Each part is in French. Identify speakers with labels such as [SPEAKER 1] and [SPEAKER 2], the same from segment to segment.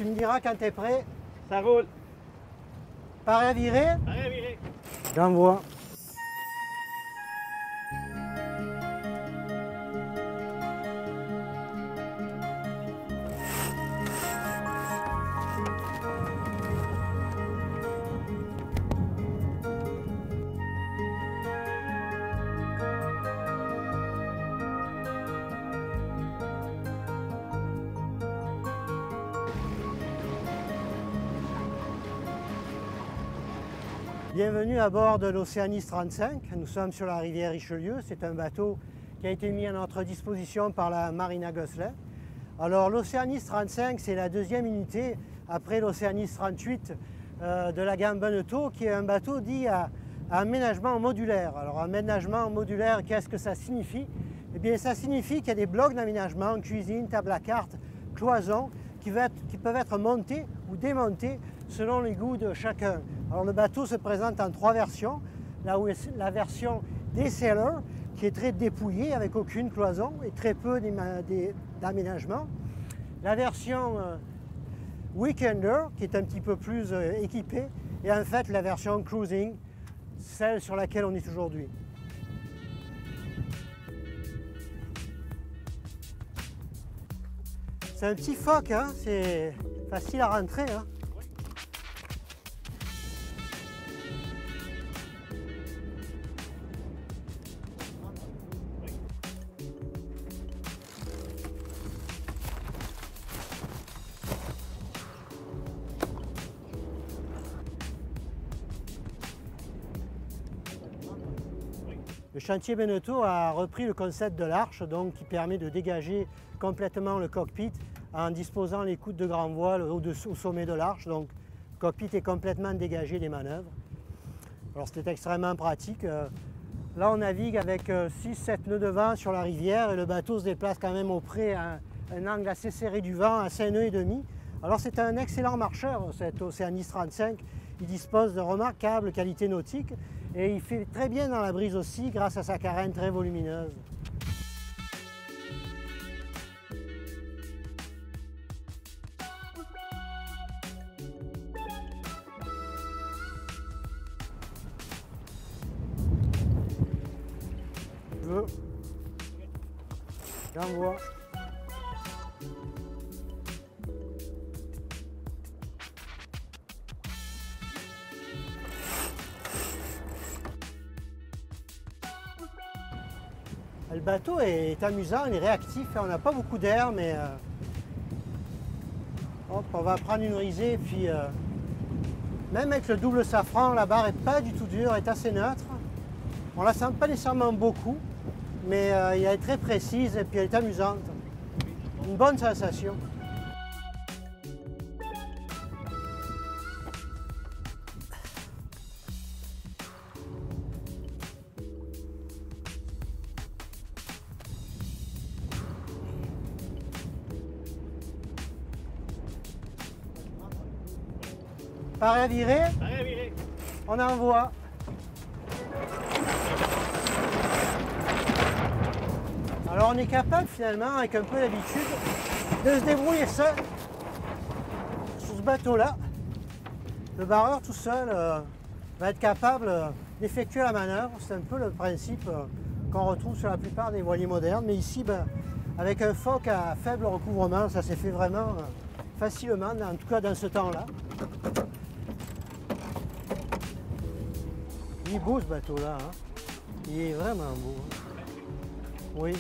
[SPEAKER 1] tu me diras quand tu es prêt.
[SPEAKER 2] Ça roule.
[SPEAKER 1] Pareil à virer?
[SPEAKER 2] Pareil à virer.
[SPEAKER 1] J'envoie. Bienvenue à bord de l'Océanis 35. Nous sommes sur la rivière Richelieu. C'est un bateau qui a été mis à notre disposition par la Marina Gosselin. Alors l'Océanis 35, c'est la deuxième unité après l'Océanis 38 de la gamme Beneteau, qui est un bateau dit à aménagement modulaire. Alors aménagement modulaire, qu'est-ce que ça signifie? Eh bien ça signifie qu'il y a des blocs d'aménagement, cuisine, table à cartes, cloisons, qui peuvent être montés ou démontés selon les goûts de chacun. Alors le bateau se présente en trois versions. La version Day-Sailor, qui est très dépouillée avec aucune cloison et très peu d'aménagement. La version Weekender, qui est un petit peu plus équipée. Et en fait la version Cruising, celle sur laquelle on est aujourd'hui. C'est un petit phoque, hein? C'est facile à rentrer. Hein? Le chantier Beneteau a repris le concept de l'arche, donc qui permet de dégager complètement le cockpit en disposant les coudes de grand voile au sommet de l'arche. Donc le cockpit est complètement dégagé des manœuvres. Alors c'était extrêmement pratique. Là on navigue avec 6-7 nœuds de vent sur la rivière et le bateau se déplace quand même au près à un angle assez serré du vent, à 5 nœuds et demi. Alors c'est un excellent marcheur, cet Océanis 35. Il dispose de remarquables qualités nautiques et il fait très bien dans la brise aussi grâce à sa carène très volumineuse. J'envoie. Le bateau est amusant, il est réactif, on n'a pas beaucoup d'air, mais hop, on va prendre une risée, et puis même avec le double safran, la barre n'est pas du tout dure, elle est assez neutre. On ne la sent pas nécessairement beaucoup, mais elle est très précise et puis elle est amusante. Une bonne sensation. Pareil à virer?
[SPEAKER 2] Pareil à virer.
[SPEAKER 1] On envoie. Alors on est capable finalement, avec un peu d'habitude, de se débrouiller seul sur ce bateau-là. Le barreur tout seul va être capable d'effectuer la manœuvre. C'est un peu le principe qu'on retrouve sur la plupart des voiliers modernes. Mais ici, avec un phoque à faible recouvrement, ça s'est fait vraiment facilement, en tout cas dans ce temps-là. Il est beau ce bateau-là, hein? Il est vraiment beau. Hein? Oui.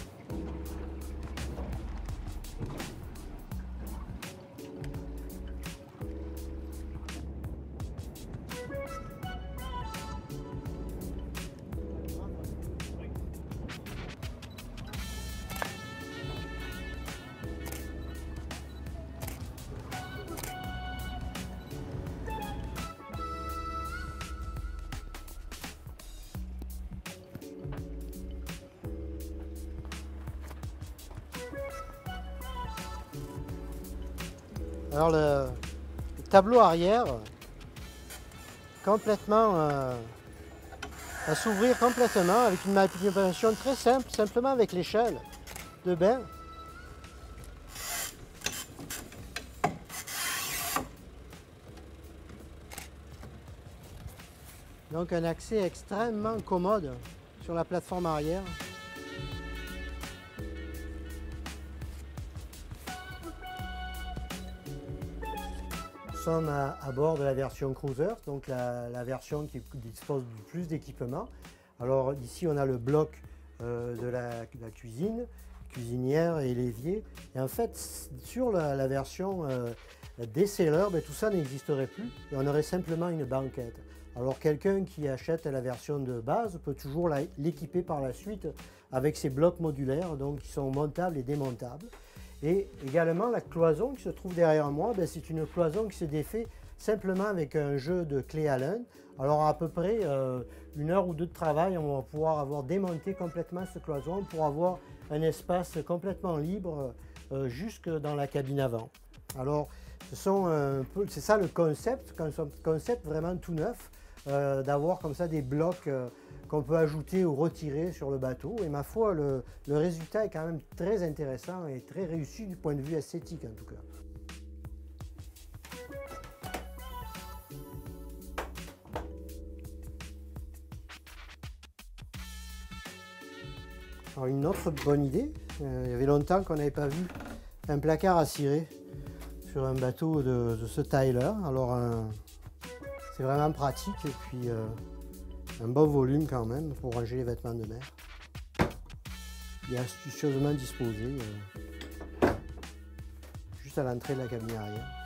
[SPEAKER 1] Alors le tableau arrière complètement à s'ouvrir complètement avec une manipulation très simple, simplement avec l'échelle de bain. Donc un accès extrêmement commode sur la plateforme arrière. Nous sommes à bord de la version Cruiser, donc la version qui dispose du plus d'équipement. Alors ici on a le bloc de la cuisine, cuisinière et l'évier. Et en fait sur la version des sellers, tout ça n'existerait plus et on aurait simplement une banquette. Alors quelqu'un qui achète la version de base peut toujours l'équiper par la suite avec ces blocs modulaires donc, qui sont montables et démontables. Et également la cloison qui se trouve derrière moi, c'est une cloison qui se défait simplement avec un jeu de clés Allen. Alors à peu près 1 heure ou 2 de travail, on va pouvoir avoir démonté complètement cette cloison pour avoir un espace complètement libre jusque dans la cabine avant. Alors c'est ça le concept, concept vraiment tout neuf, d'avoir comme ça des blocs qu'on peut ajouter ou retirer sur le bateau. Et ma foi, le résultat est quand même très intéressant et très réussi du point de vue esthétique en tout cas. Alors une autre bonne idée, il y avait longtemps qu'on n'avait pas vu un placard à cirer sur un bateau de ce taille-là. Alors c'est vraiment pratique et puis un bon volume quand même pour ranger les vêtements de mer. Il est astucieusement disposé juste à l'entrée de la cabine arrière.